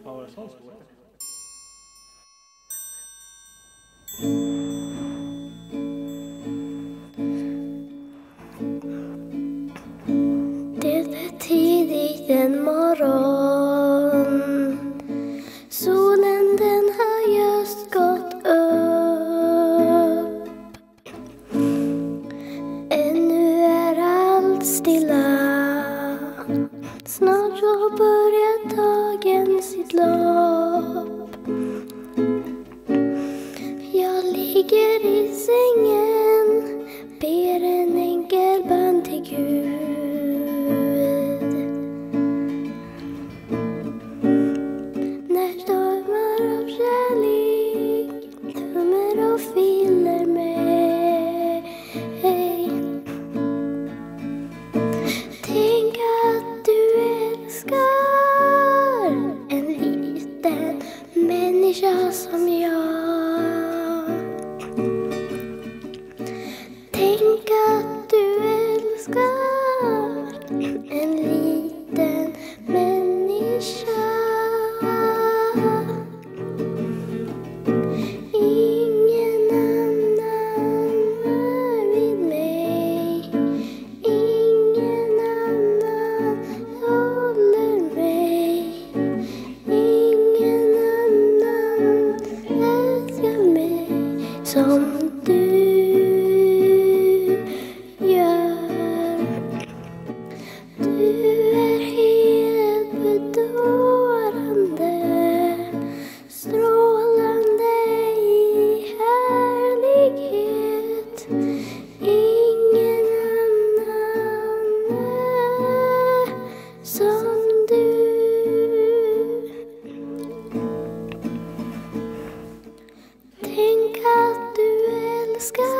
Ja, var det sånt? Det är tidigt en morgon. Solen den har just gått upp. Ännu är allt stilla. Snart så börjar dagen sitt lopp. Jag ligger i sängen, ber en enkel bön till Gud. När stormar av kärlek kommer och fyller mig. Tänk att du älskar en liten människa som jag. Tänk att du älskar en liten människa. Ingen annan är vid mig. Ingen annan håller mig. Ingen annan älskar mig som du gör. Du är helt bedårande, strålande i härlighet. Ingen annan är som du. Tänk att du älskar